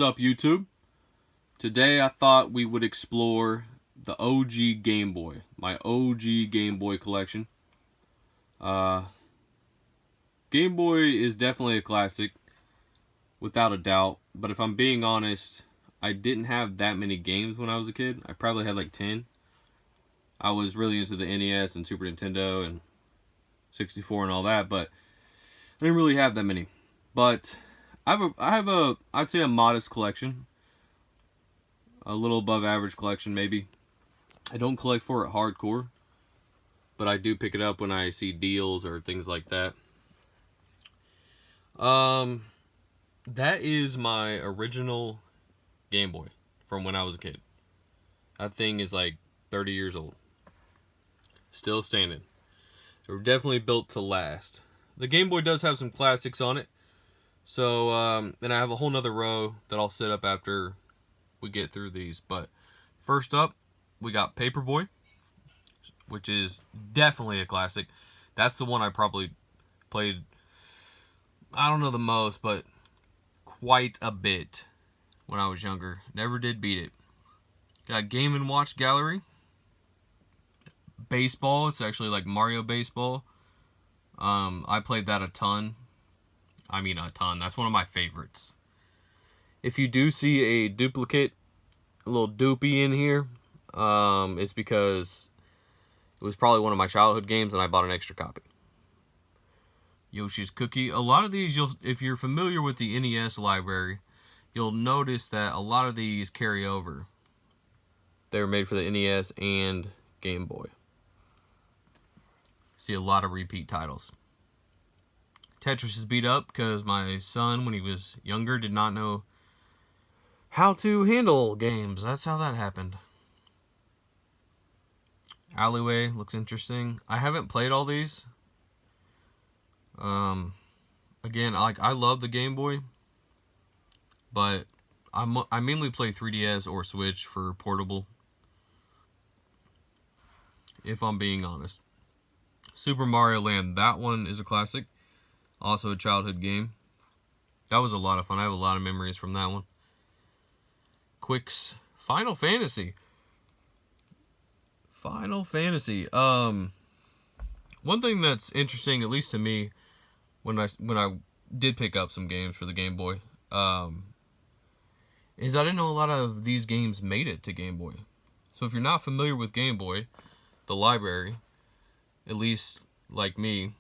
up, YouTube? Today I thought we would explore the OG Game Boy, my OG Game Boy collection. Game Boy is definitely a classic, without a doubt, but if I'm being honest, I didn't have that many games when I was a kid. I probably had like 10. I was really into the NES and Super Nintendo and 64 and all that, but I didn't really have that many. But I have a I'd say a modest collection. A little above average collection, maybe. I don't collect for it hardcore, but I do pick it up when I see deals or things like that. That is my original Game Boy from when I was a kid. That thing is like 30 years old. Still standing. They were definitely built to last. The Game Boy does have some classics on it. So, and I have a whole nother row that I'll set up after we get through these. But first up, we got Paperboy, which is definitely a classic. That's the one I probably played, I don't know the most, but quite a bit when I was younger. Never did beat it. Got Game & Watch Gallery. Baseball. It's actually like Mario Baseball. I played that a ton. I mean a ton. That's one of my favorites. If you do see a duplicate, a little doopy in here, it's because it was probably one of my childhood games and I bought an extra copy. Yoshi's Cookie. A lot of these, if you're familiar with the NES library, you'll notice that a lot of these carry over. They were made for the NES and Game Boy. See a lot of repeat titles. Tetris is beat up because my son, when he was younger, did not know how to handle games. That's how that happened. Alleyway looks interesting. I haven't played all these. Again, I love the Game Boy, but I mainly play 3DS or Switch for portable, if I'm being honest. Super Mario Land, that one is a classic. Also a childhood game. That was a lot of fun. I have a lot of memories from that one. Quick's Final Fantasy. Final Fantasy. One thing that's interesting, at least to me, when I did pick up some games for the Game Boy, is I didn't know a lot of these games made it to Game Boy. So if you're not familiar with Game Boy, the library, at least like me,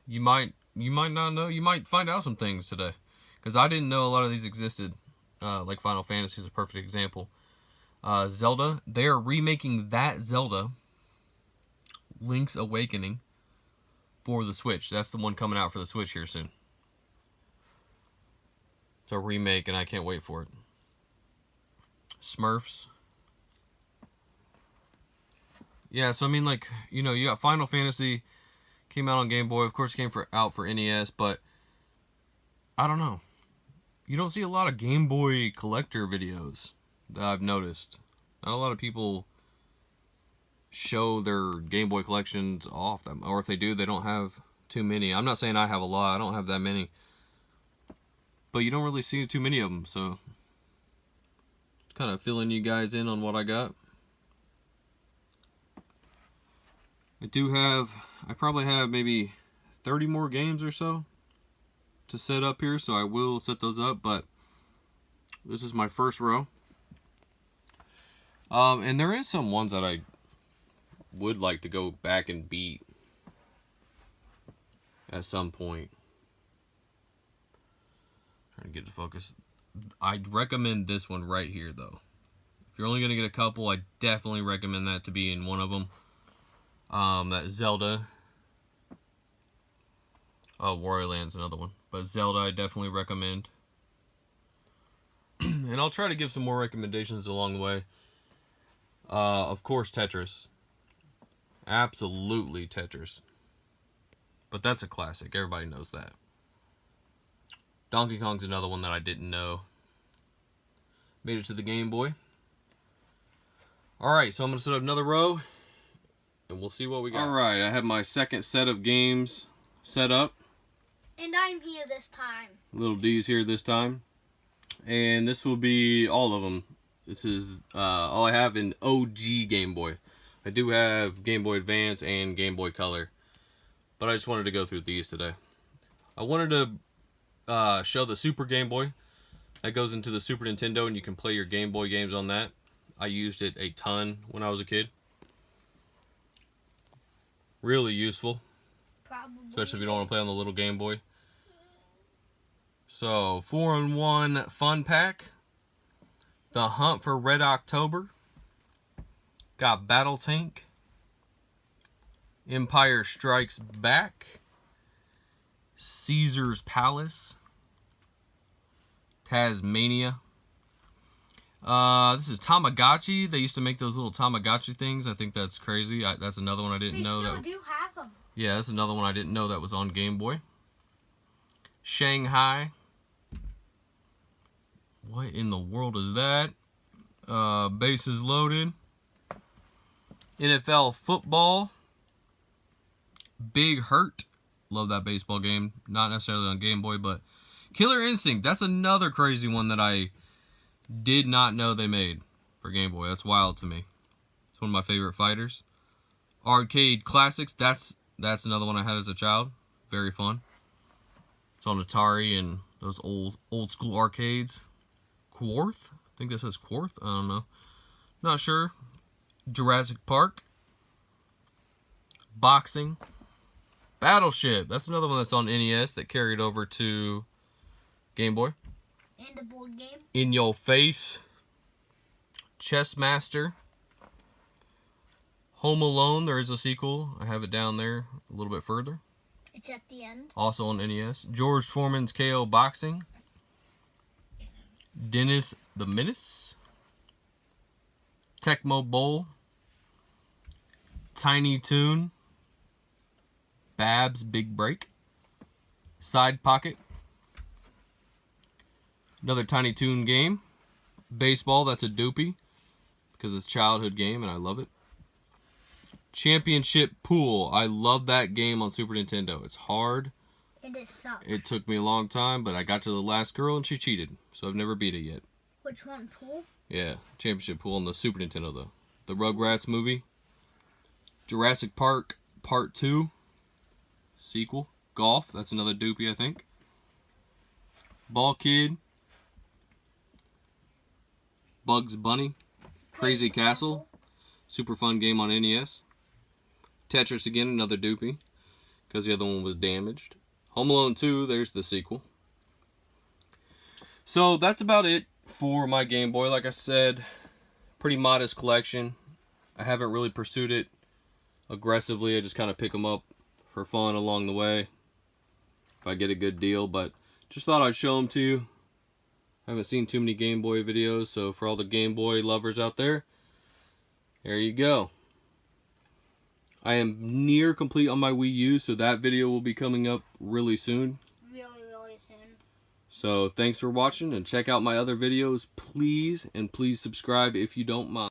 you might not know. You might find out some things today, because I didn't know a lot of these existed. Like Final Fantasy is a perfect example. Zelda, they are remaking that Zelda, Link's Awakening, for the Switch. That's the one coming out for the Switch here soon. It's a remake, and I can't wait for it. Smurfs. Yeah, so I mean, like, you know, you got Final Fantasy, came out on Game Boy. Of course, it came out for NES, but I don't know. You don't see a lot of Game Boy collector videos that I've noticed. Not a lot of people show their Game Boy collections off them, or if they do, they don't have too many. I'm not saying I have a lot. I don't have that many, but you don't really see too many of them. So, kind of filling you guys in on what I got. I probably have maybe 30 more games or so to set up here, so I will set those up, but this is my first row. And there is some ones that I would like to go back and beat at some point. Trying to get to focus. I'd recommend this one right here, though. If you're only going to get a couple, I definitely recommend that to be in one of them. That Zelda. Oh, Wario Land's another one. But Zelda, I definitely recommend. And I'll try to give some more recommendations along the way. Of course, Tetris. Absolutely Tetris. But that's a classic. Everybody knows that. Donkey Kong's another one that I didn't know. Made it to the Game Boy. Alright, so I'm going to set up another row. And we'll see what we got. Alright, I have my second set of games set up. And I'm here this time. Little D's here this time. And this will be all of them. This is all I have in OG Game Boy. I do have Game Boy Advance and Game Boy Color, but I just wanted to go through these today. I wanted to show the Super Game Boy. That goes into the Super Nintendo, and you can play your Game Boy games on that. I used it a ton when I was a kid. Really useful. Probably. Especially if you don't want to play on the little Game Boy. So, 4-in-1 Fun Pack. The Hunt for Red October. Got Battle Tank. Empire Strikes Back. Caesar's Palace. Tasmania. This is Tamagotchi. They used to make those little Tamagotchi things. I think that's crazy. That's another one I didn't know. They still do have them. Yeah, that's another one I didn't know that was on Game Boy. Shanghai. What in the world is that? Bases Loaded. NFL Football. Big Hurt. Love that baseball game. Not necessarily on Game Boy, but Killer Instinct. That's another crazy one that I did not know they made for Game Boy. That's wild to me. It's one of my favorite fighters. Arcade Classics. That's another one I had as a child. Very fun. It's on Atari and those old school arcades. Quarth? I think this says Quarth. I don't know. Not sure. Jurassic Park. Boxing. Battleship. That's another one that's on NES that carried over to Game Boy. And a board game. In Your Face. Chess Master. Home Alone. There is a sequel. I have it down there a little bit further. It's at the end. Also on NES. George Foreman's KO Boxing. Dennis the Menace. Tecmo Bowl. Tiny Toon. Bab's Big Break. Side Pocket. Another Tiny Toon game. Baseball, that's a doopie. Because it's a childhood game and I love it. Championship Pool. I love that game on Super Nintendo. It's hard. And it sucks. It took me a long time, but I got to the last girl and she cheated. So I've never beat it yet. Which one, Pool? Yeah, Championship Pool on the Super Nintendo though. The Rugrats movie. Jurassic Park Part 2. Sequel. Golf, that's another doopie I think. Ball Kid. Bugs Bunny. Crazy Castle. Super fun game on NES. Tetris again, another doopie. Because the other one was damaged. Home Alone 2, there's the sequel. So that's about it for my Game Boy. Like I said, pretty modest collection. I haven't really pursued it aggressively. I just kind of pick them up for fun along the way. If I get a good deal. But just thought I'd show them to you. I haven't seen too many Game Boy videos. So for all the Game Boy lovers out there, there you go. I am near complete on my Wii U, so that video will be coming up really soon. Really soon. So thanks for watching, and check out my other videos, please. And please subscribe if you don't mind.